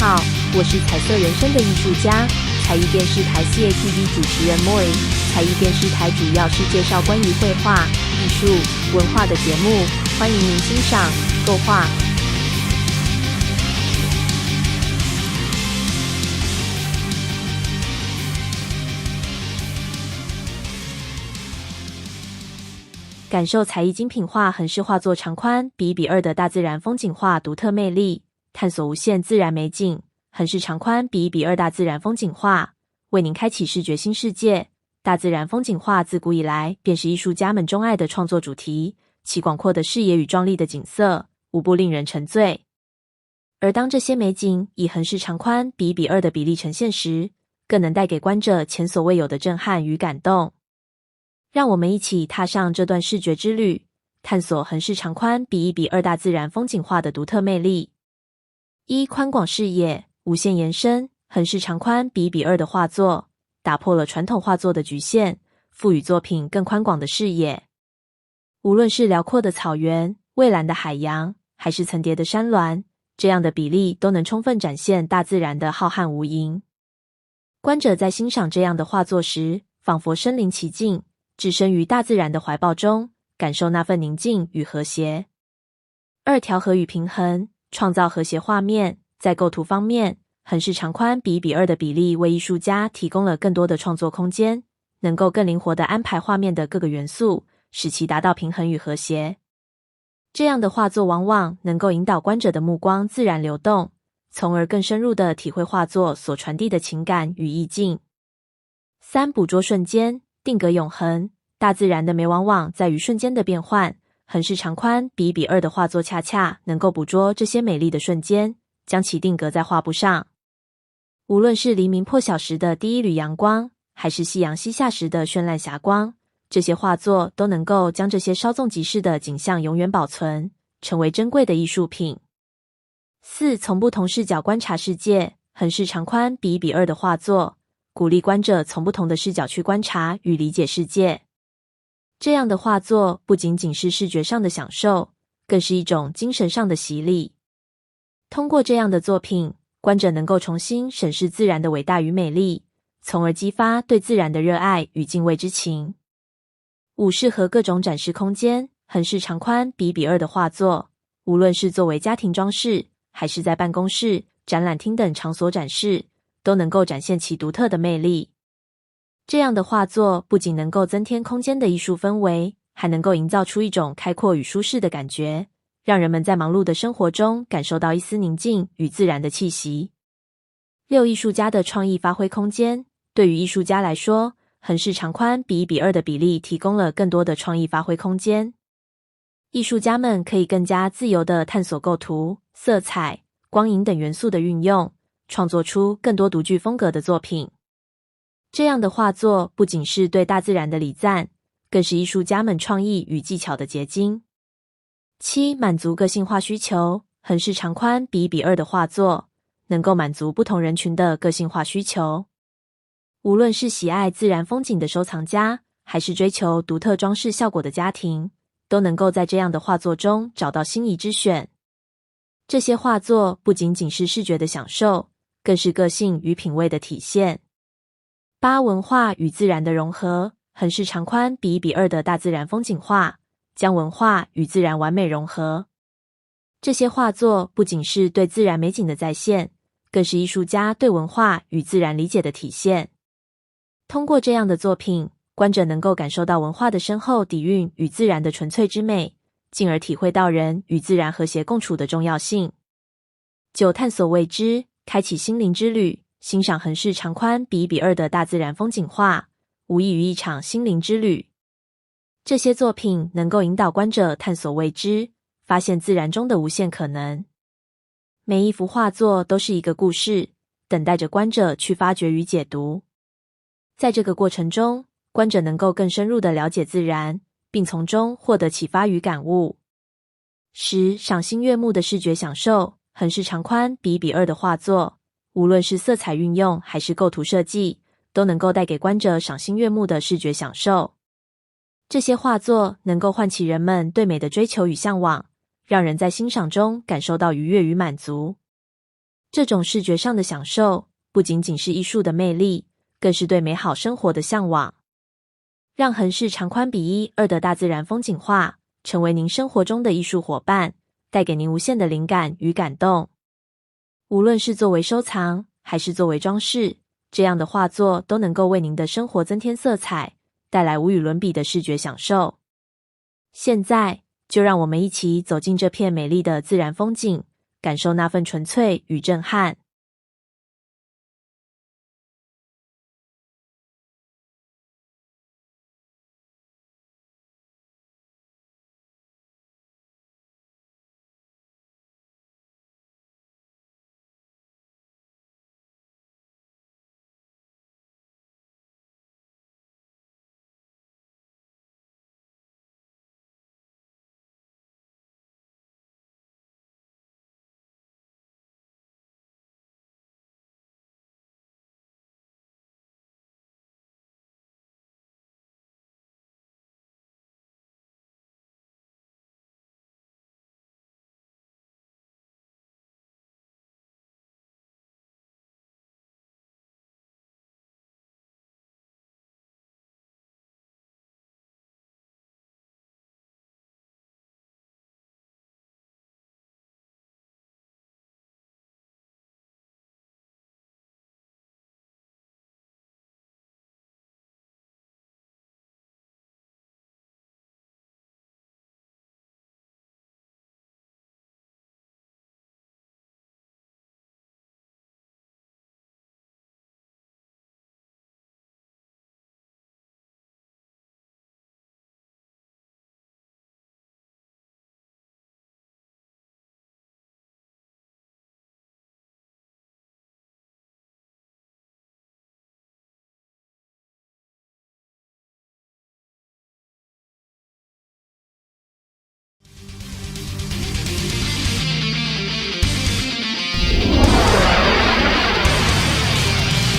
好，我是彩色人生的艺术家，才艺电视台 CATV 主持人 Moy。才艺电视台主要是介绍关于绘画、艺术、文化的节目，欢迎您欣赏、购画。感受才艺精品画横式画作长宽比1:2的大自然风景画独特魅力，探索无限自然美景。横式长宽比1:2大自然风景画，为您开启视觉新世界。大自然风景画自古以来便是艺术家们钟爱的创作主题，其广阔的视野与壮丽的景色，无不令人沉醉。而当这些美景以横式长宽比1:2的比例呈现时，更能带给观者前所未有的震撼与感动。让我们一起踏上这段视觉之旅，探索横式长宽比1:2大自然风景画的独特魅力。宽广视野，无限延伸。横式长宽比1:2的画作，打破了传统画作的局限，赋予作品更宽广的视野。无论是辽阔的草原、蔚蓝的海洋，还是层叠的山峦，这样的比例都能充分展现大自然的浩瀚无垠。观者在欣赏这样的画作时，仿佛身临其境，置身于大自然的怀抱中，感受那份宁静与和谐。调和与平衡，创造和谐画面。在构图方面，横式长宽比1:2的比例为艺术家提供了更多的创作空间，能够更灵活地安排画面的各个元素，使其达到平衡与和谐。这样的画作往往能够引导观者的目光自然流动，从而更深入地体会画作所传递的情感与意境。捕捉瞬间，定格永恒。大自然的美往往在于瞬间的变换，横式长宽比1:2的画作恰恰能够捕捉这些美丽的瞬间，将其定格在画布上。无论是黎明破晓时的第一缕阳光，还是夕阳西下时的绚烂霞光，这些画作都能够将这些稍纵即逝的景象永远保存，成为珍贵的艺术品。从不同视角观察世界。横式长宽比1:2的画作，鼓励观者从不同的视角去观察与理解世界。这样的画作不仅仅是视觉上的享受，更是一种精神上的洗礼。通过这样的作品，观者能够重新审视自然的伟大与美丽，从而激发对自然的热爱与敬畏之情。适合各种展示空间。横式长宽比1:2的画作，无论是作为家庭装饰，还是在办公室、展览厅等场所展示，都能够展现其独特的魅力。这样的画作不仅能够增添空间的艺术氛围，还能够营造出一种开阔与舒适的感觉，让人们在忙碌的生活中感受到一丝宁静与自然的气息。艺术家的创意发挥空间。对于艺术家来说，横式长宽比1:2的比例提供了更多的创意发挥空间。艺术家们可以更加自由地探索构图、色彩、光影等元素的运用，创作出更多独具风格的作品。这样的画作不仅是对大自然的礼赞，更是艺术家们创意与技巧的结晶。满足个性化需求。横式长宽比1:2的画作，能够满足不同人群的个性化需求。无论是喜爱自然风景的收藏家，还是追求独特装饰效果的家庭，都能够在这样的画作中找到心仪之选。这些画作不仅仅是视觉的享受，更是个性与品味的体现。文化与自然的融合。横式长宽比1:2的大自然风景画，将文化与自然完美融合。这些画作不仅是对自然美景的再现，更是艺术家对文化与自然理解的体现。通过这样的作品，观者能够感受到文化的深厚底蕴与自然的纯粹之美，进而体会到人与自然和谐共处的重要性。探索未知，开启心灵之旅。欣赏横式长宽比1:2的大自然风景画，无异于一场心灵之旅。这些作品能够引导观者探索未知，发现自然中的无限可能。每一幅画作都是一个故事，等待着观者去发掘与解读。在这个过程中，观者能够更深入地了解自然，并从中获得启发与感悟。赏心悦目的视觉享受。横式长宽比1:2的画作，无论是色彩运用还是构图设计，都能够带给观者赏心悦目的视觉享受。这些画作能够唤起人们对美的追求与向往，让人在欣赏中感受到愉悦与满足。这种视觉上的享受，不仅仅是艺术的魅力，更是对美好生活的向往。让横式长宽比1:2的大自然风景画成为您生活中的艺术伙伴，带给您无限的灵感与感动。无论是作为收藏，还是作为装饰，这样的画作都能够为您的生活增添色彩，带来无与伦比的视觉享受。现在，就让我们一起走进这片美丽的自然风景，感受那份纯粹与震撼。